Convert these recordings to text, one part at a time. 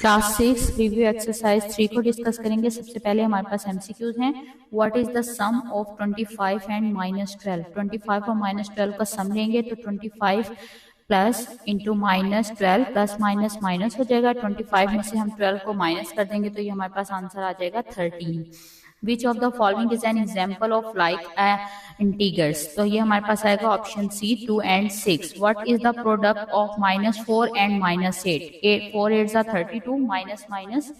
Class 6 review exercise 3 को discuss करेंगे। सबसे पहले हमारे पास एमसीक्यूज हैं। What is the sum of 25 and -12? 25 और -12 का सम लेंगे तो 25 plus into -12 plus minus minus हो जाएगा। 25 में से हम 12 को माइनस कर देंगे तो ये हमारे पास आंसर आ जाएगा 13। Which of the following is an example of like integers? तो ये हमारे पास आएगा option C 2 and 6। What is the product of -4 and -8? 4 8 32 minus minus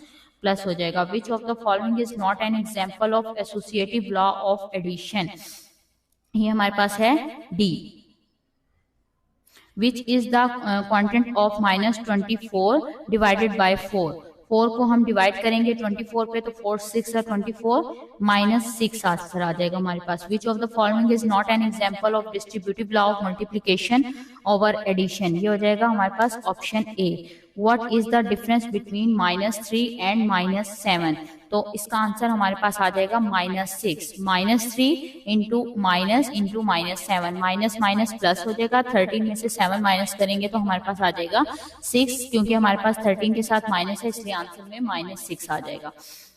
plus हो जाएगा। Which of the following is not an example of associative law of addition? ये हमारे पास है D. Which is the quantity of -24 divided by 4? 4 को हम divide करेंगे 24 पे तो 4 6 24 -6 आंसर आ जाएगा हमारे पास। Which of the following is not an example of distributive law of multiplication over addition? ये हो जाएगा हमारे पास option A. What is the difference between -3 and -7? तो इसका आंसर हमारे पास आ जाएगा -6। -3 इंटू -7 माइनस माइनस प्लस हो जाएगा। 13 में से 7 माइनस करेंगे तो हमारे पास आ जाएगा 6, क्योंकि हमारे पास 13 के साथ माइनस है इसलिए आंसर में -6 आ जाएगा।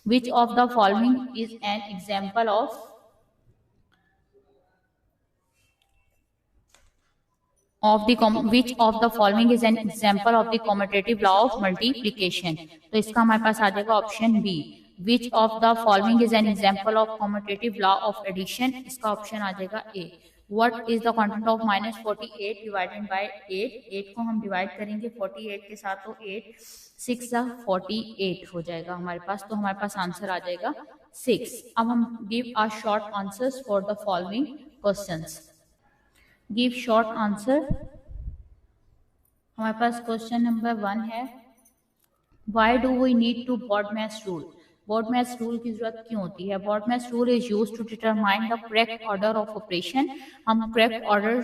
Which of the following is an example of which of the following is an example of the commutative law of multiplication? तो इसका हमारे पास आ जाएगा option B. which of the following is an example of commutative law of addition? इसका option आ जाएगा ए। what is the quantity of -48 divided by 8? 8 को हम डिवाइड करेंगे 48 के साथ तो 8 6 48 हो जाएगा हमारे पास। तो हमारे पास आंसर आ जाएगा 6। अब हम give a short answers for the following questions. Give short answer. हमारे पास क्वेश्चन नंबर 1 है, why do we need to BODMAS rule? BODMAS rule की जरूरत क्यों होती है? BODMAS rule is used to determine the correct order of operation. हम correct order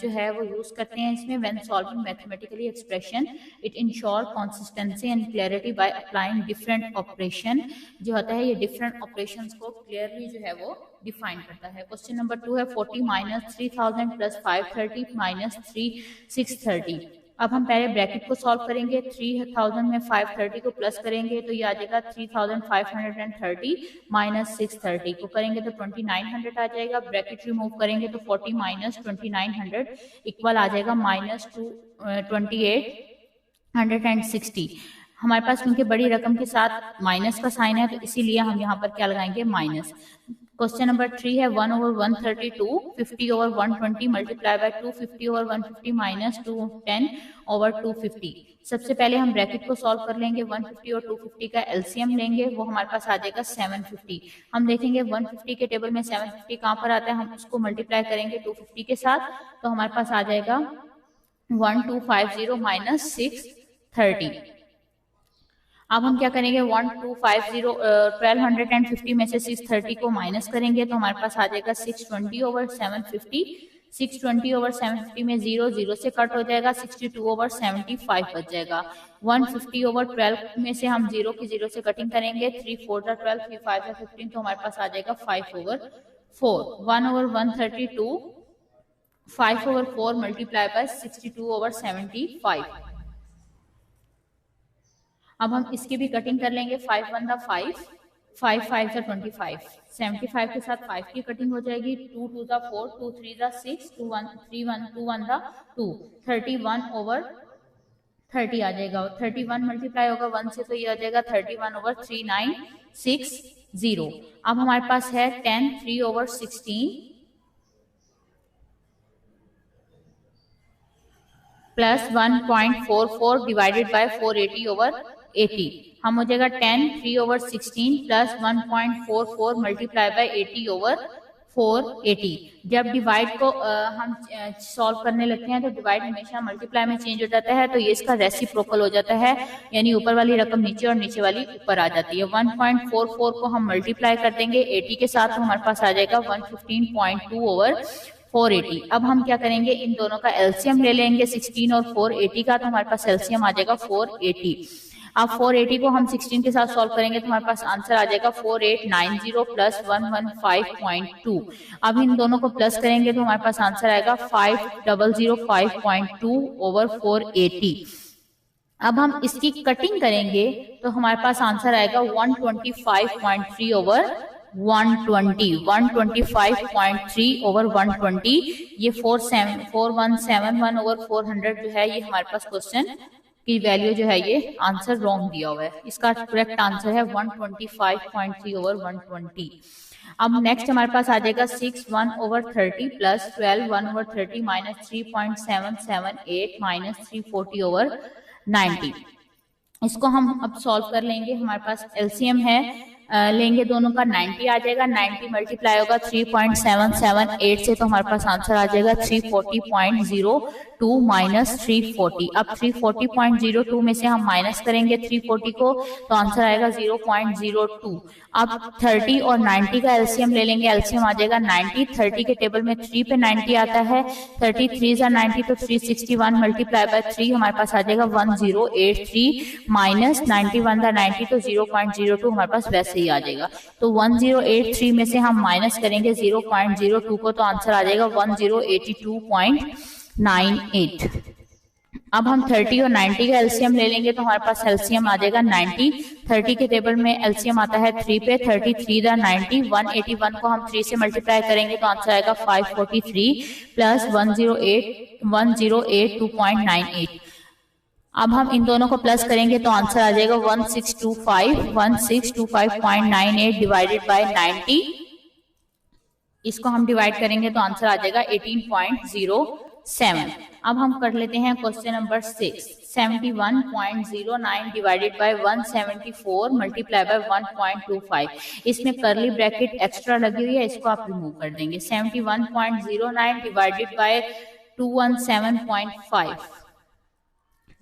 जो है वो यूज करते हैं इसमें when solving mathematically expression. It ensure consistency and clarity by applying different operation. जो होता है ये डिफरेंट ऑपरेशंस को क्लियरली जो है वो डिफाइन करता है। क्वेश्चन नंबर 2 है, 40 -3000 प्लस 530 माइनस 630। अब हम पहले ब्रैकेट को सॉल्व करेंगे। 3000 में 530 को प्लस करेंगे तो ये आ जाएगा 3530 माइनस 630 को करेंगे तो 2900 आ जाएगा। ब्रैकेट रिमूव करेंगे तो 40 माइनस 2900 इक्वल आ जाएगा -2860। हमारे पास क्योंकि बड़ी रकम के साथ माइनस का साइन है तो इसीलिए हम यहाँ पर क्या लगाएंगे माइनस। क्वेश्चन नंबर 3 है, 1/132 50/120 मल्टीप्लाई बाय 250/150 माइनस 210/250। सबसे पहले हम ब्रैकेट को सॉल्व कर लेंगे। 150 और 250 का एलसीएम लेंगे, वो हमारे पास आ जाएगा 750। हम देखेंगे 150 के टेबल में 750 कहाँ पर आता है, हम उसको मल्टीप्लाई करेंगे 250 के साथ तो हमारे पास आ जाएगा 1250 माइनस 630। अब हम क्या करेंगे 1250 में से 630 को माइनस करेंगे तो हमारे पास आ जाएगा 620/750। 620/750 में 0 0 से कट हो जाएगा, 62/75 बच जाएगा। 150/12 में से हम 0 की 0 से कटिंग करेंगे, 3 4 12 3 5 15 तो हमारे पास आ जाएगा 5/4। 1/132 5/4 मल्टीप्लाई बाय 62/75। अब हम इसकी भी कटिंग कर लेंगे। 5 1 5 5 5 25 75 के साथ 5 की कटिंग हो जाएगी। 2 2 4 2 3 6 2 1 3 1 2 1 2 31/30 आ जाएगा। 31 मल्टीप्लाई होगा 1 से तो ये आ जाएगा 31/3960। अब हमारे पास है 10 3/16 प्लस 1.44 डिवाइडेड बाय 480/80। हम हो जाएगा 10 3/16 प्लस 1.44 मल्टीप्लाई बाय 80/480। जब डिवाइड को हम सॉल्व करने लगते हैं तो डिवाइड हमेशा मल्टीप्लाई में चेंज हो जाता है तो ये इसका रेसिप्रोकल हो जाता है, यानी ऊपर वाली रकम नीचे और नीचे वाली ऊपर आ जाती है। 1.44 को हम मल्टीप्लाई कर देंगे 80 के साथ तो हमारे पास आ जाएगा 115.2/480। अब हम क्या करेंगे, इन दोनों का एलसीएम ले लेंगे 16 और 480 का, तो हमारे पास एलसीएम आ जाएगा 480। अब 480 को हम 16 के साथ सॉल्व करेंगे तो हमारे पास आंसर आ जाएगा 4890 प्लस 115.2। अब इन दोनों को प्लस करेंगे तो हमारे पास आंसर आएगा 5005.2/480। अब हम इसकी कटिंग करेंगे तो हमारे पास आंसर आएगा 125.3 ओवर 120, 125.3 ओवर 120। ये 4171 ओवर 400 जो है ये हमारे पास क्वेश्चन की वैल्यू जो है ये आंसर रॉन्ग दिया हुआ है। इसका करेक्ट आंसर है 125.3 ओवर 120। अब नेक्स्ट हमारे पास आ जाएगा 6 1 over 30 plus 12 1 over 30 minus 3.778 minus 340 over 90। इसको हम अब सॉल्व कर लेंगे। हमारे पास एलसीएम है, लेंगे दोनों का 90 आ जाएगा। 90 मल्टीप्लाई होगा 3.778 से तो हमारे पास आंसर आ जाएगा 340.02 माइनस 340। अब 340.02 में से हम माइनस करेंगे 340 को तो आंसर आएगा 0.02। अब 30 और 90 का एलसीएम ले लेंगे। एलसीएम आ जाएगा 90, 30 के टेबल में 3 पे 90 आता है, 33 या 90 तो 361 मल्टीप्लाई बाय 3 हमारे पास आ जाएगा 1083 माइनस 91 था 90 तो 0.02 हमारे पास वैसे ही आ जाएगा। तो 1083 में से हम माइनस करेंगे 0.02 को तो आंसर आ जाएगा 1082.98। अब हम 30 और 90 का एलसीएम ले लेंगे तो हमारे पास एलसीएम आ जाएगा 90, 30 के टेबल में एलसीएम आता है 3 पे, 33 दा 90, 181 को हम 3 से मल्टीप्लाई करेंगे तो आंसर आएगा 543 प्लस 1082.98। अब हम इन दोनों को प्लस करेंगे तो आंसर आ जाएगा 1625.98 डिवाइडेड बाय 90। इसको हम डिवाइड करेंगे तो आंसर आ जाएगा 18.07। अब हम कर लेते हैं question number 6। 71.09 divided by 174 multiply by 1.25। इसमें करली ब्रैकेट एक्स्ट्रा लगी हुई है, इसको आप रिमूव कर देंगे। 71.09 डिवाइडेड बाय 217.5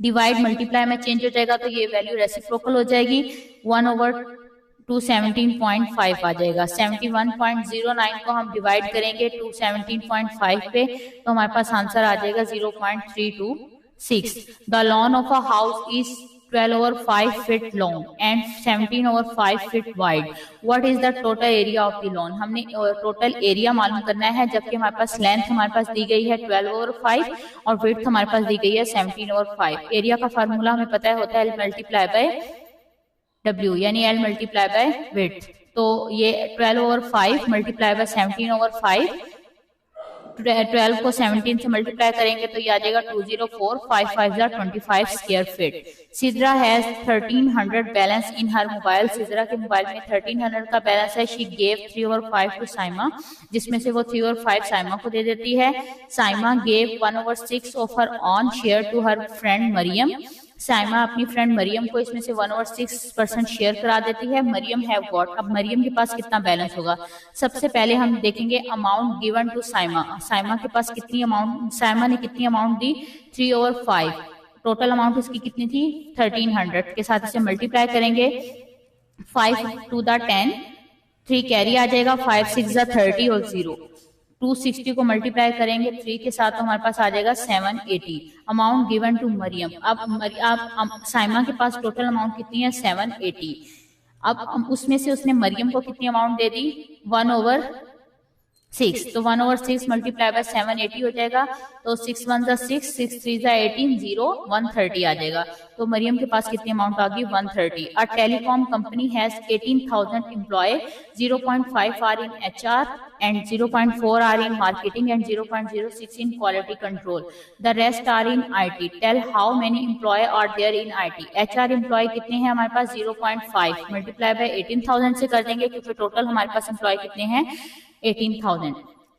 डिवाइड मल्टीप्लाई में चेंज हो जाएगा तो ये वैल्यू रेसिप्रोकल हो जाएगी, 1 ओवर 217.5 आ जाएगा। 71.09 को हम डिवाइड करेंगे 217.5 पे तो हमारे पास आंसर आ जाएगा 0.326। The lawn of a house is 12 over 5 feet long and 17 over 5 feet wide. What is the total area of the lawn? हमने टोटल एरिया मालूम करना है, जबकि हमारे पास लेंथ हमारे पास दी गई है 12 over 5 और विड्थ हमारे पास दी गई है 17 over 5। एरिया का फार्मूला हमें पता है होता है L मल्टीप्लाई बाय W, यानी L मल्टीप्लाई बाय विड्थ। तो ये 12 over 5 मल्टीप्लाई बाय 17 over 5, 12 को 17 से मल्टीप्लाई करेंगे तो ये आ जाएगा 204,550 square feet. Sidra has 1300 balance in her mobile. Sidra के मोबाइल में 1300 का बैलेंस है। She gave 3 over 5 to Saima, जिसमें से वो 3 over 5 साइमा को दे देती है। Saima gave 1 over 6 of her own share to her friend Maryam. Saima अपनी फ्रेंड मरियम को इसमें से 1 over 6% शेयर करा देती है। मरियम हैव गॉट, अब मरियम के पास कितना बैलेंस होगा? सबसे पहले हम देखेंगे amount given to Saima. Saima के पास कितनी अमाउंट, साइमा ने कितनी अमाउंट दी? 3 over 5। टोटल अमाउंट इसकी कितनी थी? 1300 के साथ इसे मल्टीप्लाई करेंगे 5 to the 10, 3 कैरी आ जाएगा, 5 6 30 और 0 260 को मल्टीप्लाई करेंगे 3 के साथ तो हमारे पास आ जाएगा 780। Amount given to Maryam. अब साइमा के पास टोटल अमाउंट कितनी है? 780। अब उसमें से उसने मरियम को कितनी अमाउंट दे दी? 1 over 6। तो 1 over 6 मल्टीप्लाई बाय 780 हो जाएगा। तो 6 1 6, 6 3 18, 0 130 आ जाएगा। तो मरियम के पास कितनी अमाउंट आ गई? 130। A telecom company has 18,000 employ, 0.5 are in HR and 0.4 are in marketing and 0.06 in quality control. The rest are in IT. Tell how many employee are there in IT. HR employee कितने हैं हमारे पास? 0.5 multiply by 18,000 से कर देंगे क्योंकि total हमारे पास employ कितने हैं? 18,000।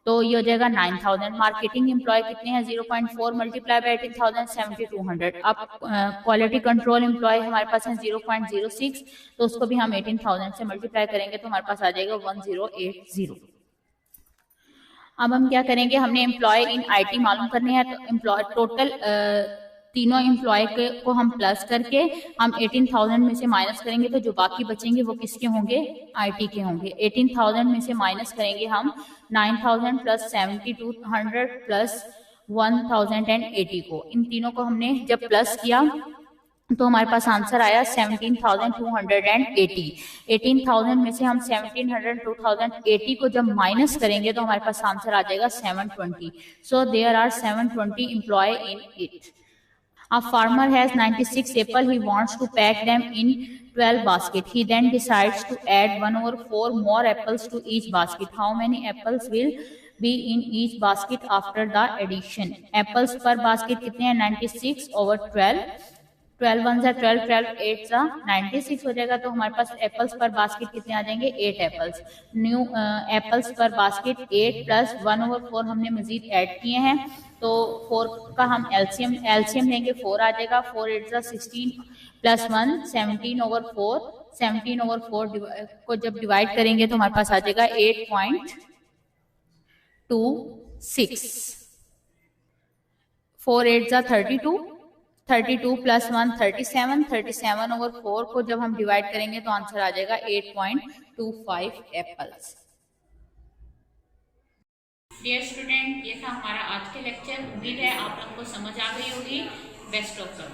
तो ये हो जाएगा 9,000। मार्केटिंग एम्प्लॉय कितने हैं? 0.4 मल्टीप्लाई बाय 18,000, 7,200। अब क्वालिटी कंट्रोल एम्प्लॉय हमारे पास है 0.06, तो उसको भी हम 18,000 से मल्टीप्लाई करेंगे तो हमारे पास आ जाएगा 1080। अब हम क्या करेंगे? हमने एम्प्लॉय इन IT मालूम करने हैं, तो एम्प्लॉय टोटल तीनों एम्प्लॉय को हम प्लस करके हम 18,000 में से माइनस करेंगे तो जो बाकी बचेंगे वो किसके होंगे? IT के होंगे। 18,000 में से माइनस करेंगे हम 9,000 प्लस 7,200 प्लस 1,080 को। इन तीनों को हमने जब प्लस किया तो हमारे पास आंसर आया 17,280। 18,000 में से हम 1,700 2,080 को जब माइनस करेंगे तो हमारे पास आंसर आ जाएगा 720। So there are 720 employ in it. A farmer has 96 apple. He wants to pack them in 12 basket. He then decides to add 1/4 more apples to each basket. How many apples will be in each basket after the addition? Apples per basket कितने हैं? 96/12. 12 one ज़ा 12, 12 8 ज़ा 96 हो जाएगा। तो हमारे पास apples पर basket कितने आ जाएंगे? 8 एप्पल्स। न्यू एप्पल्स पर बास्केट 8 प्लस 1/4 हमने मजीद ऐड किए हैं, तो 4 का हम एलसीएम लेंगे, 4 आ जाएगा। 4 8 ज़ा 16 प्लस 1 17/4। 17/4 को जब डिवाइड करेंगे तो हमारे पास आ जाएगा 8.26। 4 8 ज़ा 32, 32 प्लस 1 37। 37/4 को जब हम डिवाइड करेंगे तो आंसर आ जाएगा 8.25 एप्पल्स। डियर स्टूडेंट, ये था हमारा आज के लेक्चर। उम्मीद है आप लोगों को समझ आ गई होगी। Best of luck.